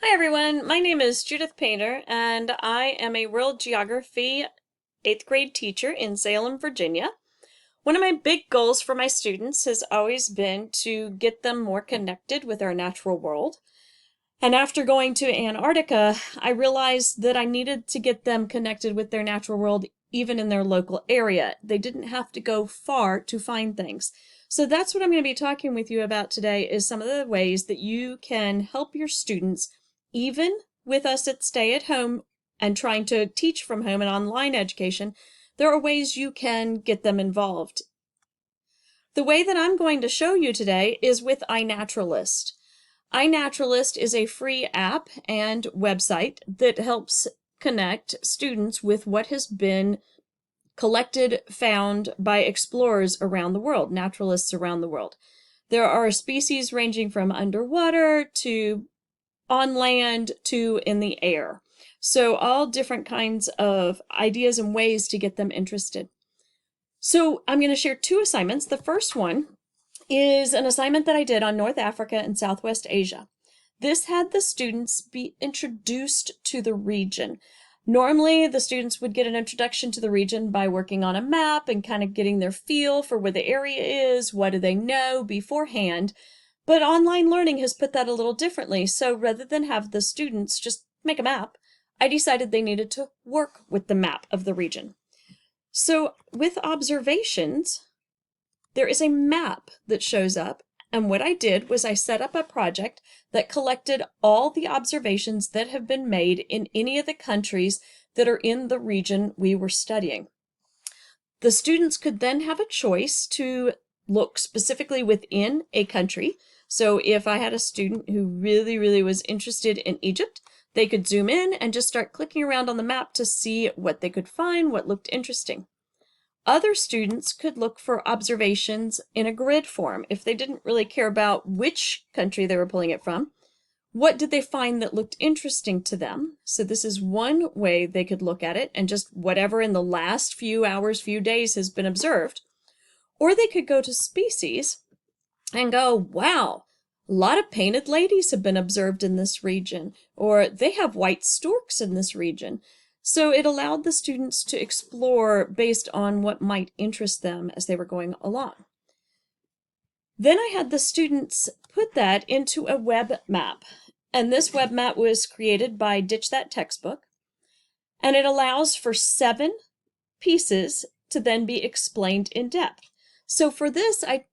Hi everyone, my name is Judith Painter and I am a world geography 8th grade teacher in Salem, Virginia. One of my big goals for my students has always been to get them more connected with our natural world. And after going to Antarctica, I realized that I needed to get them connected with their natural world even in their local area. They didn't have to go far to find things. So that's what I'm going to be talking with you about today is some of the ways that you can help your students, even with us at stay at home and trying to teach from home and online education. There are ways you can get them involved. The way that I'm going to show you today is with iNaturalist. iNaturalist is a free app and website that helps connect students with what has been collected, found by explorers around the world, naturalists around the world. There are species ranging from underwater to on land to in the air. So all different kinds of ideas and ways to get them interested. So I'm going to share two assignments. The first one is an assignment that I did on North Africa and Southwest Asia. This had the students be introduced to the region. Normally, the students would get an introduction to the region by working on a map and kind of getting their feel for where the area is, what do they know beforehand. But online learning has put that a little differently. So rather than have the students just make a map, I decided they needed to work with the map of the region. So with observations, there is a map that shows up. And what I did was I set up a project that collected all the observations that have been made in any of the countries that are in the region we were studying. The students could then have a choice to look specifically within a country. So if I had a student who really was interested in Egypt, they could zoom in and just start clicking around on the map to see what they could find, what looked interesting. Other students could look for observations in a grid form. If they didn't really care about which country they were pulling it from, what did they find that looked interesting to them? So this is one way they could look at it and just whatever in the last few hours, few days has been observed. Or they could go to species and go, wow, a lot of painted ladies have been observed in this region, or they have white storks in this region. So it allowed the students to explore based on what might interest them as they were going along. Then I had the students put that into a web map. And this web map was created by Ditch That Textbook. And it allows for 7 pieces to then be explained in depth. So for this, I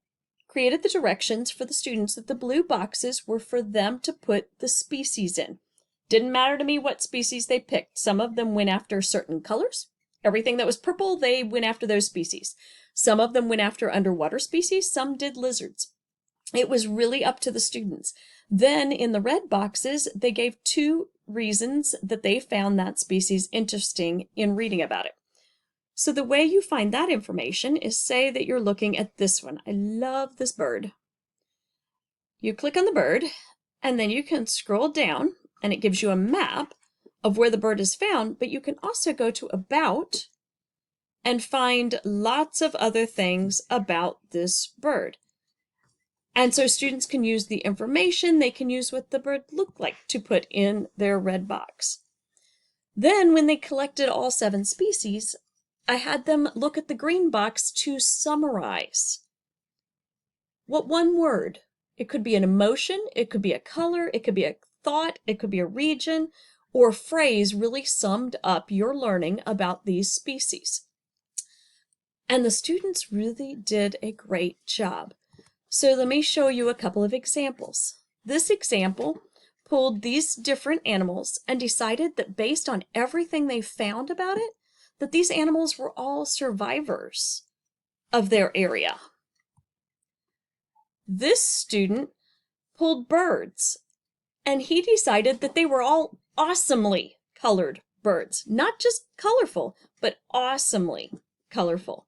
created the directions for the students that the blue boxes were for them to put the species in. Didn't matter to me what species they picked. Some of them went after certain colors. Everything that was purple, they went after those species. Some of them went after underwater species. Some did lizards. It was really up to the students. Then in the red boxes, they gave 2 reasons that they found that species interesting in reading about it. So the way you find that information is say that you're looking at this one. I love this bird. You click on the bird, and then you can scroll down, and it gives you a map of where the bird is found, but you can also go to About and find lots of other things about this bird. And so students can use the information, they can use what the bird looked like to put in their red box. Then when they collected all 7 species, I had them look at the green box to summarize. What one word? It could be an emotion, it could be a color, it could be a thought, it could be a region, or phrase really summed up your learning about these species. And the students really did a great job. So let me show you a couple of examples. This example pulled these different animals and decided that based on everything they found about it, that these animals were all survivors of their area. This student pulled birds, and he decided that they were all awesomely colored birds. Not just colorful, but awesomely colorful.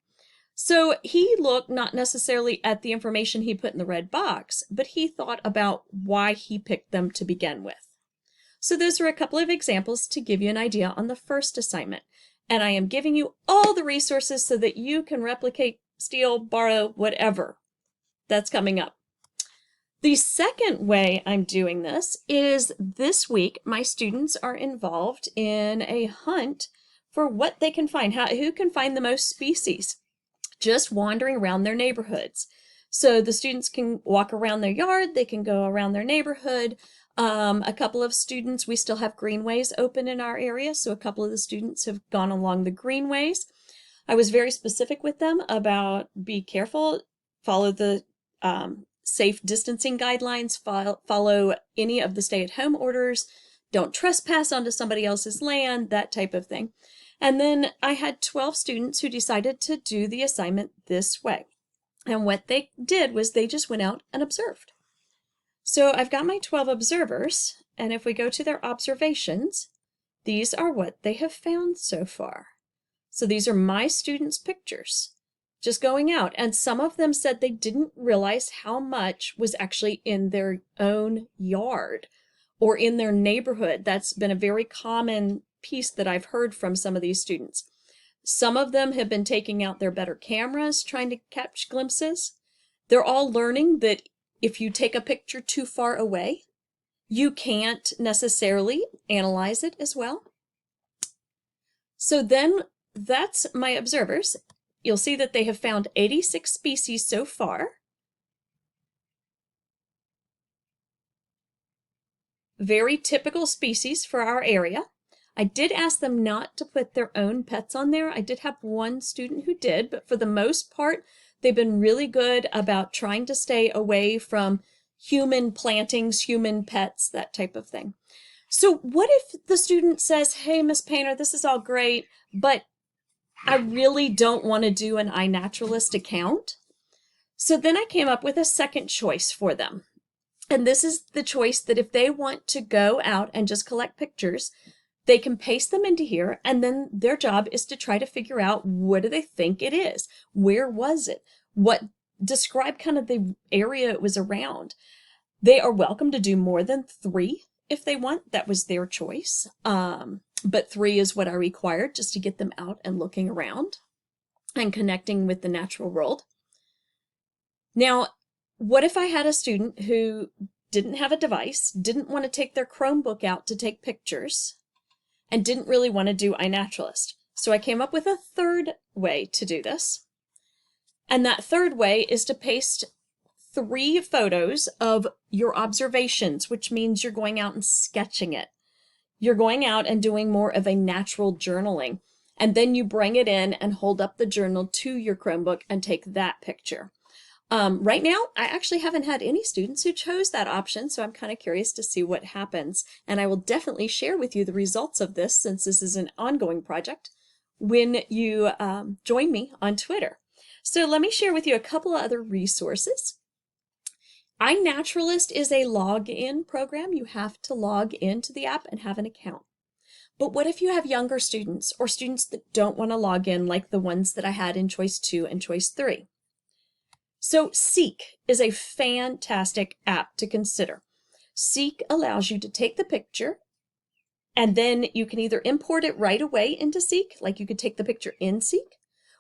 So he looked not necessarily at the information he put in the red box, but he thought about why he picked them to begin with. So those are a couple of examples to give you an idea on the first assignment. And I am giving you all the resources so that you can replicate, steal, borrow, whatever that's coming up. The second way I'm doing this week, my students are involved in a hunt for what they can find, who can find the most species, just wandering around their neighborhoods. So the students can walk around their yard, they can go around their neighborhood. A couple of students, we still have greenways open in our area, so a couple of the students have gone along the greenways. I was very specific with them about be careful, follow the safe distancing guidelines, follow any of the stay-at-home orders, don't trespass onto somebody else's land, that type of thing. And then I had 12 students who decided to do the assignment this way. And what they did was they just went out and observed. So I've got my 12 observers, and if we go to their observations, these are what they have found so far. So these are my students' pictures, just going out. And some of them said they didn't realize how much was actually in their own yard or in their neighborhood. That's been a very common piece that I've heard from some of these students. Some of them have been taking out their better cameras, trying to catch glimpses. They're all learning that if you take a picture too far away, you can't necessarily analyze it as well. So then that's my observers. You'll see that they have found 86 species so far. Very typical species for our area. I did ask them not to put their own pets on there. I did have one student who did, but for the most part, they've been really good about trying to stay away from human plantings, human pets, that type of thing. So what if the student says, hey, Miss Painter, this is all great, but I really don't want to do an iNaturalist account? So then I came up with a second choice for them. And this is the choice that if they want to go out and just collect pictures, they can paste them into here, and then their job is to try to figure out what do they think it is? Where was it? Describe kind of the area it was around. They are welcome to do more than 3 if they want. That was their choice. But 3 is what I required just to get them out and looking around and connecting with the natural world. Now, what if I had a student who didn't have a device, didn't want to take their Chromebook out to take pictures, and didn't really want to do iNaturalist? So I came up with a third way to do this. And that third way is to paste 3 photos of your observations, which means you're going out and sketching it. You're going out and doing more of a natural journaling. And then you bring it in and hold up the journal to your Chromebook and take that picture. Right now, I actually haven't had any students who chose that option, so I'm kind of curious to see what happens. And I will definitely share with you the results of this, since this is an ongoing project, when you join me on Twitter. So let me share with you a couple of other resources. iNaturalist is a login program. You have to log into the app and have an account. But what if you have younger students or students that don't want to log in, like the ones that I had in Choice 2 and Choice 3? So Seek is a fantastic app to consider. Seek allows you to take the picture, and then you can either import it right away into Seek, like you could take the picture in Seek,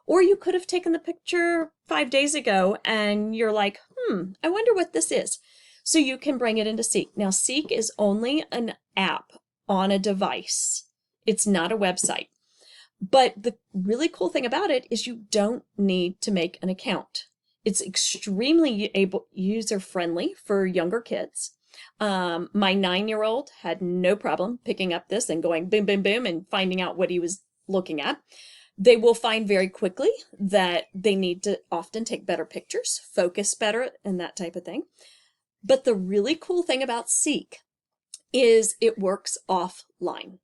or you could have taken the picture 5 days ago and you're like, I wonder what this is. So you can bring it into Seek. Now, Seek is only an app on a device. It's not a website. But the really cool thing about it is you don't need to make an account. It's extremely user-friendly for younger kids. My 9-year-old had no problem picking up this and going boom, boom, boom and finding out what he was looking at. They will find very quickly that they need to often take better pictures, focus better, and that type of thing. But the really cool thing about Seek is it works offline.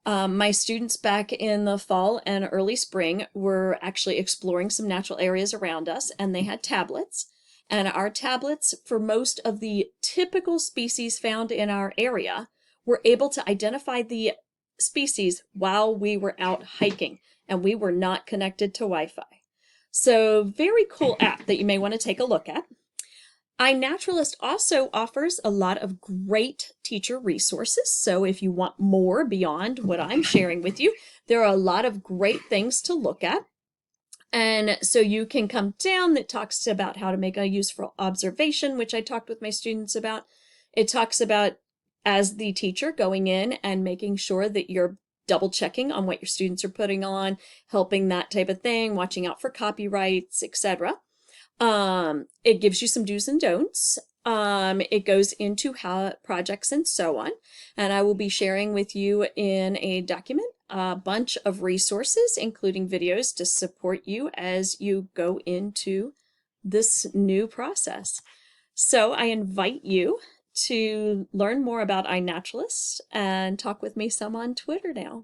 My students back in the fall and early spring were actually exploring some natural areas around us, and they had tablets. And our tablets, for most of the typical species found in our area, were able to identify the species while we were out hiking, and we were not connected to Wi-Fi. So very cool app that you may want to take a look at. iNaturalist also offers a lot of great teacher resources. So if you want more beyond what I'm sharing with you, there are a lot of great things to look at. And so you can come down, that talks about how to make a useful observation, which I talked with my students about. It talks about, as the teacher, going in and making sure that you're double checking on what your students are putting on, helping that type of thing, watching out for copyrights, etc. It gives you some do's and don'ts. It goes into how projects and so on. And I will be sharing with you in a document a bunch of resources, including videos to support you as you go into this new process. So I invite you to learn more about iNaturalist and talk with me some on Twitter now.